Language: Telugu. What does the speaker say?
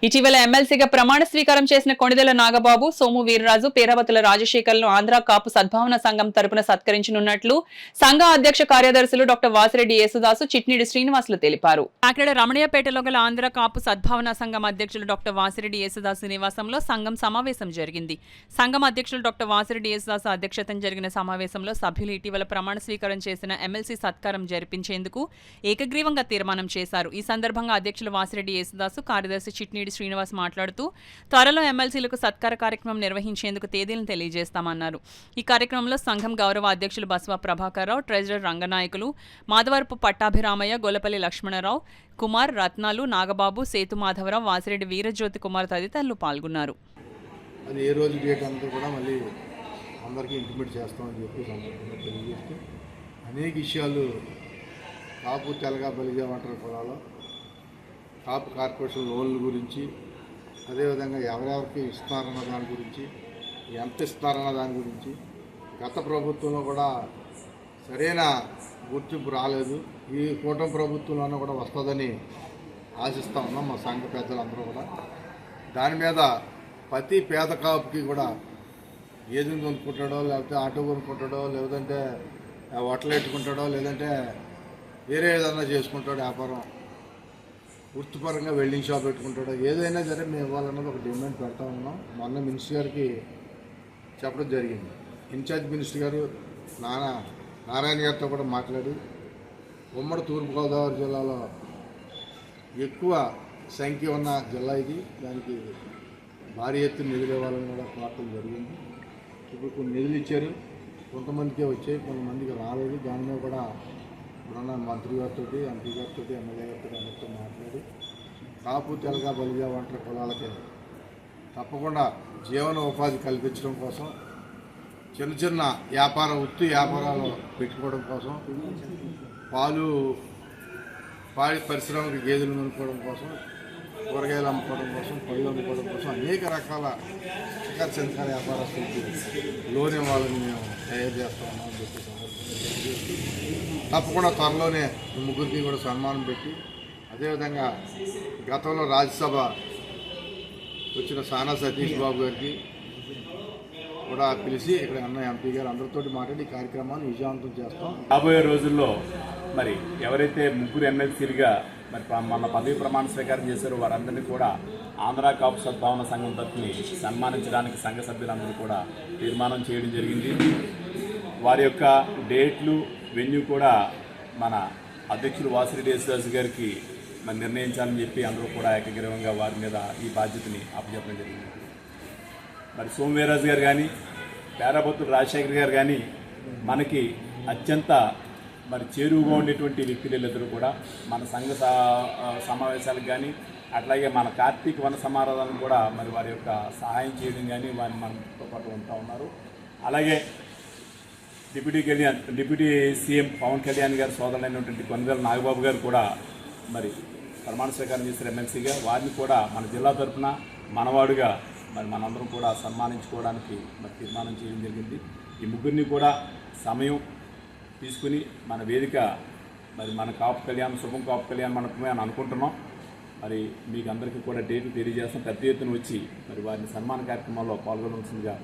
ఇటీవల ఎమ్మెల్సీగా ప్రమాణ స్వీకారం చేసిన కొణిదెల నాగబాబు, సోము వీర్రాజు, పేరావతుల రాజశేఖర్లను ఆంధ్ర కాపు సద్భావన సంఘం తరపున సత్కరించనున్నట్లు సంఘ అధ్యక్ష కార్యదర్శులు డాక్టర్ వాసిరెడ్డి యేసుదాసు, చిట్నీడి శ్రీనివాసులు తెలిపారు. అక్కడ రమణయ్యపేటలో గల ఆంధ్ర కాపు సద్భావన సంఘం అధ్యక్షులు డాక్టర్ వాసిరెడ్డి యేసుదాసు నివాసంలో సంఘం సమావేశం జరిగింది. సంఘం అధ్యక్షులు డాక్టర్ వాసిరెడ్డి యేసుదాసు అధ్యక్షతన జరిగిన సమావేశంలో సభ్యులు ఇటీవల ప్రమాణ స్వీకారం చేసిన ఎమ్మెల్సీ సత్కారం జరిపించేందుకు ఏకగ్రీవంగా తీర్మానం చేశారు. ఈ సందర్భంగా అధ్యక్షులు వాసిరెడ్డి యేసుదాసు, కార్యదర్శి చిట్నీడి శ్రీనివాస్ మాట్లాడుతూ త్వరలో ఎమ్మెల్సీలకు సత్కార కార్యక్రమం నిర్వహించేందుకు తేదీలను తెలియజేస్తామన్నారు. ఈ కార్యక్రమంలో సంఘం గౌరవ అధ్యక్షులు బస్వా ప్రభాకర్రావు, ట్రెజరర్ రంగనాయకులు, మాధవరపు పట్టాభిరామయ్య, గొలపల్లి లక్ష్మణరావు, కుమార్, రత్నాలు, నాగబాబు, సేతు మాధవరావు, వాసిరెడ్డి వీరజ్యోతి కుమార్ తదితరులు పాల్గొన్నారు. అది ఏ రోజు డేట్ అంతా కూడా మళ్ళీ అందరికీ ఇంటిమేట్ చేస్తామని చెప్పి సందర్భంగా తెలియజేస్తూ అనేక విషయాలు కాపు, తెలగ, బలిజ, ఒంటరి కులాలు, కాపు కార్పొరేషన్ లోన్ల గురించి, అదేవిధంగా ఎవరెవరికి ఇస్తున్నారన్న దాని గురించి, ఎంత ఇస్తున్నారన్న దాని గురించి గత ప్రభుత్వంలో కూడా సరైన గుర్తింపు రాలేదు. ఈ కూటమి ప్రభుత్వంలోనూ కూడా వస్తుందని ఆశిస్తూ ఉన్నాం మా సంఘ పెద్దలందరూ కూడా. దాని మీద ప్రతి పేద కాపుకి కూడా గేదెలు కొనుక్కుంటాడో, లేకపోతే ఆటో కొనుక్కుంటాడో, లేదంటే హోటల్ పెట్టుకుంటాడో, లేదంటే వేరే ఏదైనా చేసుకుంటాడో, వ్యాపారం వృత్తిపరంగా వెల్డింగ్ షాప్ పెట్టుకుంటాడో, ఏదైనా సరే మేము ఇవ్వాలన్నది ఒక డిమాండ్ పెడతా ఉన్నాం. మొన్న మినిస్టర్ గారికి చెప్పడం జరిగింది. ఇన్ఛార్జ్ మినిస్టర్ గారు నారాయణ గారితో కూడా మాట్లాడి ఉమ్మడి తూర్పుగోదావరి జిల్లాలో ఎక్కువ సంఖ్య ఉన్న జిల్లా ఇది, దానికి భారీ ఎత్తున నిధులు ఇవ్వాలని కూడా కోరటం జరిగింది. ఇప్పుడు కొన్ని నిధులు ఇచ్చారు, కొంతమందికే వచ్చాయి, కొంతమందికి రాలేదు. దాని మీద కూడా ఇప్పుడున్న మంత్రి గారితో, ఎంపీ గారితో, ఎమ్మెల్యే గారితో అందరితో మాట్లాడి కాపు, తెలగ, బలిజ, ఒంటరి కులాలకి తప్పకుండా జీవన ఉపాధి కల్పించడం కోసం, చిన్న చిన్న వృత్తి వ్యాపారాలు పెట్టుకోవడం కోసం, పాడి పరిశ్రమకి గేదెలు కొనుక్కోవడం కోసం, కూరగాయలు అమ్ముకోవడం కోసం, పళ్ళు అమ్ముకోవడం కోసం అనేక రకాల చిన్న వ్యాపారస్తులకి లోన్ ఇవ్వాలని మేము తయారు చేస్తా ఉన్నామని చెప్పి తప్పకుండా త్వరలోనే ముగ్గురికి కూడా సన్మానం పెట్టి, అదేవిధంగా గతంలో రాజ్యసభ వచ్చిన సానా సతీష్ బాబు గారికి కూడా పిలిచి ఇక్కడ అన్న ఎంపీ గారు అందరితో మాట్లాడి ఈ కార్యక్రమాన్ని విజయవంతం చేస్తాం. రాబోయే రోజుల్లో మరి ఎవరైతే ముగ్గురు ఎమ్మెల్సీలుగా మరి మన పదవి ప్రమాణ స్వీకారం చేశారో వారందరినీ కూడా ఆంధ్ర కాపు సద్భావన సంఘం తరఫుని సన్మానించడానికి సంఘ సభ్యులందరూ కూడా తీర్మానం చేయడం జరిగింది. వారి యొక్క డేట్లు, వెన్యూ కూడా మన అధ్యక్షులు వాసిరెడ్డి యేసుదాసు గారికి మరి నిర్ణయించాలని చెప్పి అందరూ కూడా ఏకగ్రీవంగా వారి మీద ఈ బాధ్యతని అప్పచెప్పడం జరిగింది. మరి సోము వీర్రాజు గారు కానీ, పేరావతుల రాజశేఖర్ గారు కానీ మనకి అత్యంత మరి చేరువుగా ఉండేటువంటి వ్యక్తులందరూ కూడా మన సంఘ సమావేశాలకు కానీ, అట్లాగే మన కార్తీక వన సమారాధనకు కూడా మరి వారి యొక్క సహాయం చేయడం కానీ వారిని మనతో పాటు ఉంటూ ఉన్నారు. అలాగే డిప్యూటీ సీఎం పవన్ కళ్యాణ్ గారి సోదరులైనటువంటి కొణిదెల నాగబాబు గారు కూడా మరి ప్రమాణ స్వీకారం చేసిన ఎమ్మెల్సీగా వారిని కూడా మన జిల్లా తరఫున మనవాడుగా మరి మనందరం కూడా సన్మానించుకోవడానికి మరి తీర్మానం చేయడం జరిగింది. ఈ ముగ్గురిని కూడా సమయం తీసుకుని మన వేదిక మరి మన కాపు కళ్యాణ్, శుభం కాపు కళ్యాణ్ మండపమే అని అనుకుంటున్నాం. మరి మీకు అందరికీ కూడా డేట్లు తెలియజేస్తాం. పెద్ద ఎత్తున వచ్చి మరి వారిని సన్మాన కార్యక్రమంలో పాల్గొనవలసిందిగా